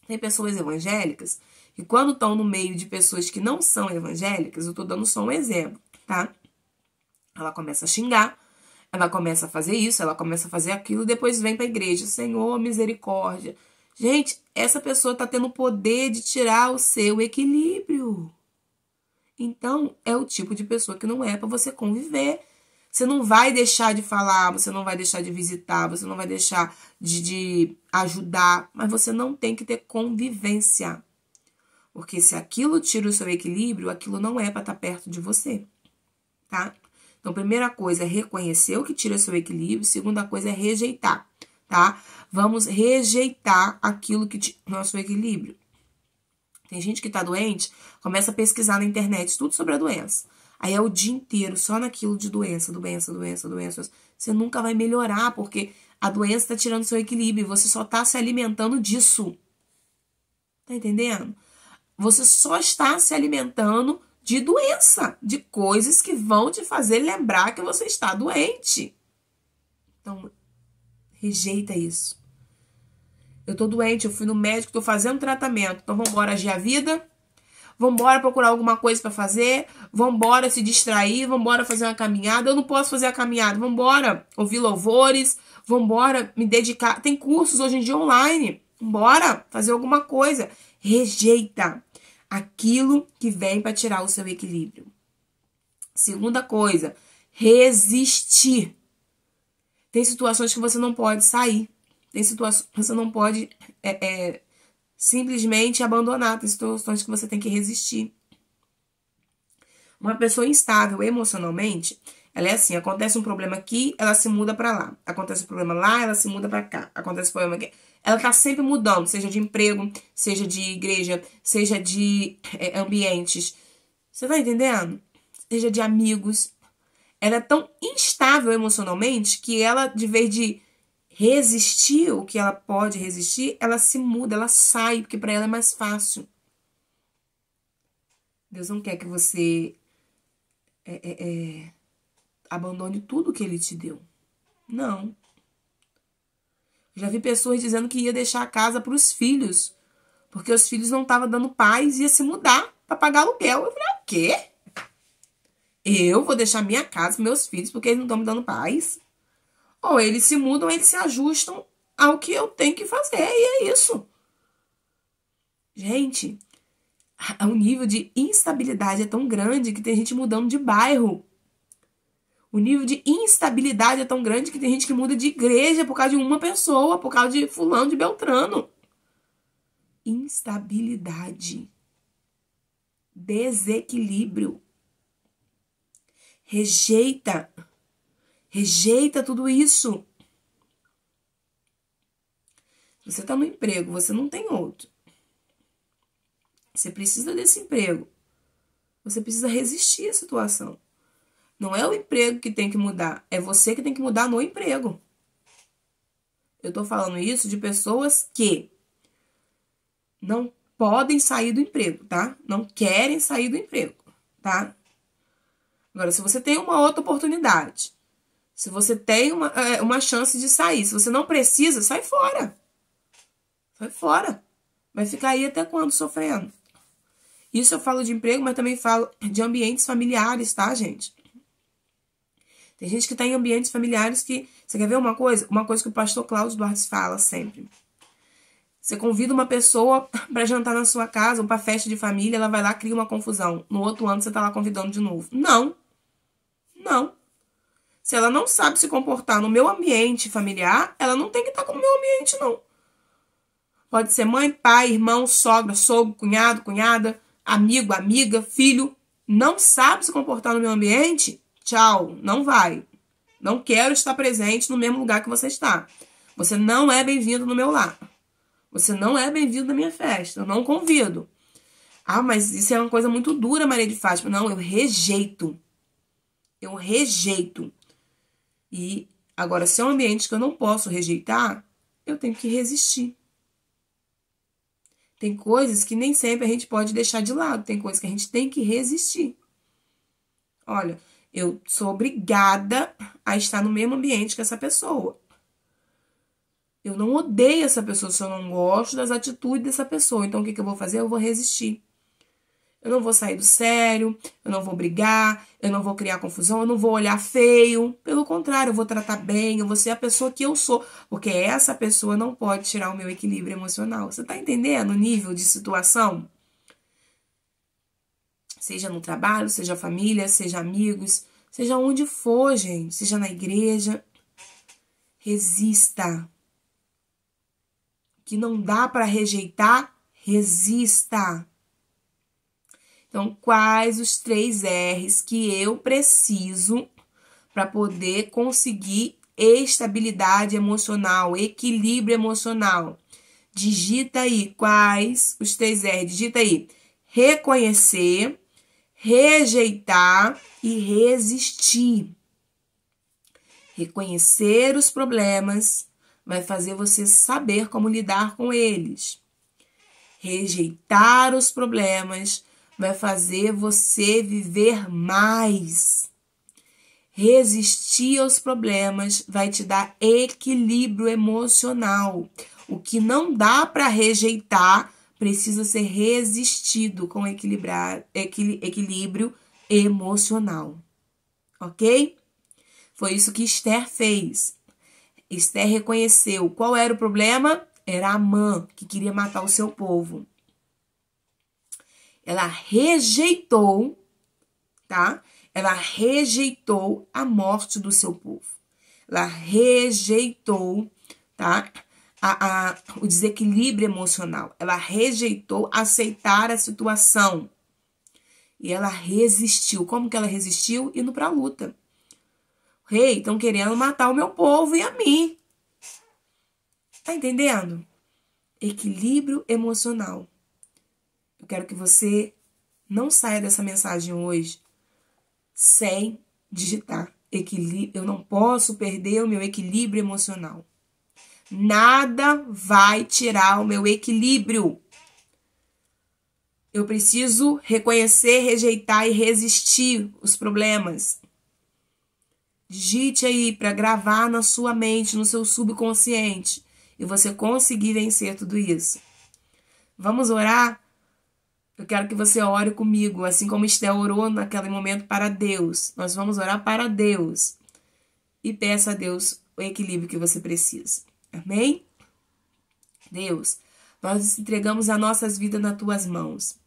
Tem pessoas evangélicas que quando estão no meio de pessoas que não são evangélicas, eu tô dando só um exemplo, tá? Ela começa a xingar, ela começa a fazer isso, ela começa a fazer aquilo, depois vem pra igreja, Senhor, misericórdia. Gente, essa pessoa tá tendo o poder de tirar o seu equilíbrio. Então, é o tipo de pessoa que não é para você conviver. Você não vai deixar de falar, você não vai deixar de visitar, você não vai deixar de ajudar, mas você não tem que ter convivência. Porque se aquilo tira o seu equilíbrio, aquilo não é para estar perto de você, tá? Então, primeira coisa é reconhecer o que tira o seu equilíbrio, segunda coisa é rejeitar, tá? Vamos rejeitar aquilo que tira o nosso equilíbrio. Tem gente que tá doente, começa a pesquisar na internet tudo sobre a doença. Aí é o dia inteiro só naquilo de doença. Você nunca vai melhorar, porque a doença tá tirando seu equilíbrio. Você só tá se alimentando disso. Tá entendendo? Você só está se alimentando de doença, de coisas que vão te fazer lembrar que você está doente. Então, rejeita isso. Eu tô doente, eu fui no médico, tô fazendo tratamento. Então, vamos embora agir a vida? Vamos embora procurar alguma coisa para fazer? Vamos embora se distrair? Vamos embora fazer uma caminhada? Eu não posso fazer a caminhada. Vamos embora ouvir louvores? Vamos embora me dedicar? Tem cursos hoje em dia online. Vamos embora fazer alguma coisa. Rejeita aquilo que vem para tirar o seu equilíbrio. Segunda coisa, resistir. Tem situações que você não pode sair. Tem situações que você não pode simplesmente abandonar. Tem situações que você tem que resistir. Uma pessoa instável emocionalmente, ela é assim, acontece um problema aqui, ela se muda para lá. Acontece um problema lá, ela se muda para cá. Acontece um problema aqui. Ela tá sempre mudando, seja de emprego, seja de igreja, seja de ambientes. Você tá entendendo? Seja de amigos. Ela é tão instável emocionalmente que ela, de vez de resistir o que ela pode resistir, ela se muda, ela sai, porque para ela é mais fácil. Deus não quer que você abandone tudo que Ele te deu. Não. Já vi pessoas dizendo que ia deixar a casa para os filhos, porque os filhos não estavam dando paz e ia se mudar para pagar aluguel. Eu falei, o quê? Eu vou deixar minha casa para meus filhos porque eles não estão me dando paz? Ou eles se mudam, eles se ajustam ao que eu tenho que fazer, e é isso. Gente, o nível de instabilidade é tão grande que tem gente mudando de bairro. O nível de instabilidade é tão grande que tem gente que muda de igreja por causa de uma pessoa, por causa de fulano, de beltrano. Instabilidade. Desequilíbrio. Rejeita. Rejeita tudo isso. Você está no emprego, você não tem outro. Você precisa desse emprego. Você precisa resistir à situação. Não é o emprego que tem que mudar, é você que tem que mudar no emprego. Eu tô falando isso de pessoas que não podem sair do emprego, tá? Não querem sair do emprego, tá? Agora, se você tem uma outra oportunidade, se você tem uma chance de sair, se você não precisa, sai fora. Sai fora. Vai ficar aí até quando sofrendo? Isso eu falo de emprego, mas também falo de ambientes familiares, tá, gente? Tem gente que tá em ambientes familiares que... Você quer ver uma coisa? Uma coisa que o pastor Cláudio Duarte fala sempre. Você convida uma pessoa para jantar na sua casa ou para festa de família, ela vai lá, cria uma confusão. No outro ano você tá lá convidando de novo. Não. Não. Se ela não sabe se comportar no meu ambiente familiar, ela não tem que estar no meu ambiente, não. Pode ser mãe, pai, irmão, sogra, sogro, cunhado, cunhada, amigo, amiga, filho. Não sabe se comportar no meu ambiente? Tchau, não vai. Não quero estar presente no mesmo lugar que você está. Você não é bem-vindo no meu lar. Você não é bem-vindo na minha festa. Eu não convido. Ah, mas isso é uma coisa muito dura, Maria de Fátima. Não, eu rejeito. Eu rejeito. E Agora, se é um ambiente que eu não posso rejeitar, eu tenho que resistir. Tem coisas que nem sempre a gente pode deixar de lado, tem coisas que a gente tem que resistir. Olha, eu sou obrigada a estar no mesmo ambiente que essa pessoa. Eu não odeio essa pessoa se eu não gosto das atitudes dessa pessoa. Então, o que eu vou fazer? Eu vou resistir. Eu não vou sair do sério, eu não vou brigar, eu não vou criar confusão, eu não vou olhar feio. Pelo contrário, eu vou tratar bem, eu vou ser a pessoa que eu sou. Porque essa pessoa não pode tirar o meu equilíbrio emocional. Você tá entendendo o nível de situação? Seja no trabalho, seja família, seja amigos, seja onde for, gente. Seja na igreja. Resista. Que não dá para rejeitar, resista. Então, quais os 3 R's que eu preciso para poder conseguir estabilidade emocional, equilíbrio emocional? Digita aí quais os 3 R's. Digita aí: reconhecer, rejeitar e resistir. Reconhecer os problemas vai fazer você saber como lidar com eles. Rejeitar os problemas vai fazer você viver mais. Resistir aos problemas vai te dar equilíbrio emocional. O que não dá para rejeitar precisa ser resistido com equilíbrio emocional. Ok? Foi isso que Esther fez. Esther reconheceu qual era o problema. Era Amã, que queria matar o seu povo. Ela rejeitou, tá? Ela rejeitou a morte do seu povo. Ela rejeitou, tá? O desequilíbrio emocional. Ela rejeitou aceitar a situação. E ela resistiu. Como que ela resistiu? Indo para a luta. Rei, estão querendo matar o meu povo e a mim. Tá entendendo? Equilíbrio emocional. Eu quero que você não saia dessa mensagem hoje sem digitar equilíbrio. Eu não posso perder o meu equilíbrio emocional. Nada vai tirar o meu equilíbrio. Eu preciso reconhecer, rejeitar e resistir os problemas. Digite aí para gravar na sua mente, no seu subconsciente, e você conseguir vencer tudo isso. Vamos orar? Eu quero que você ore comigo, assim como Esther orou naquele momento para Deus. Nós vamos orar para Deus e peça a Deus o equilíbrio que você precisa. Amém? Deus, nós entregamos as nossas vidas nas tuas mãos.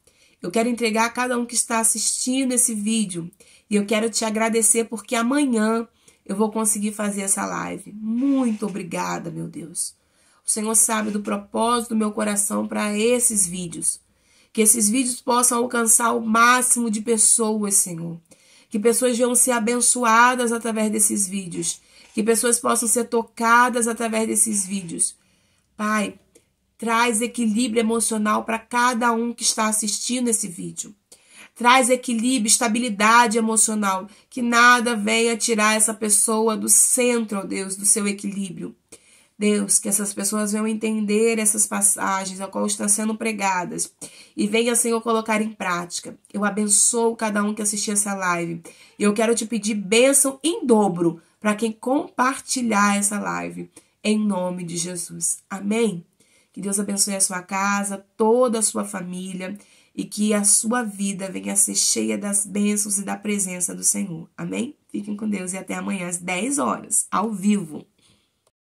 Eu quero entregar a cada um que está assistindo esse vídeo e eu quero te agradecer porque amanhã eu vou conseguir fazer essa live. Muito obrigada, meu Deus. O Senhor sabe do propósito do meu coração para esses vídeos. Que esses vídeos possam alcançar o máximo de pessoas, Senhor. Que pessoas venham ser abençoadas através desses vídeos. Que pessoas possam ser tocadas através desses vídeos. Pai, traz equilíbrio emocional para cada um que está assistindo esse vídeo. Traz equilíbrio, estabilidade emocional. Que nada venha tirar essa pessoa do centro, ó Deus, do seu equilíbrio. Deus, que essas pessoas venham entender essas passagens a qual estão sendo pregadas e venha, Senhor, colocar em prática. Eu abençoo cada um que assistiu essa live. E eu quero te pedir bênção em dobro para quem compartilhar essa live, em nome de Jesus. Amém? Que Deus abençoe a sua casa, toda a sua família e que a sua vida venha a ser cheia das bênçãos e da presença do Senhor. Amém? Fiquem com Deus e até amanhã às 10 horas, ao vivo.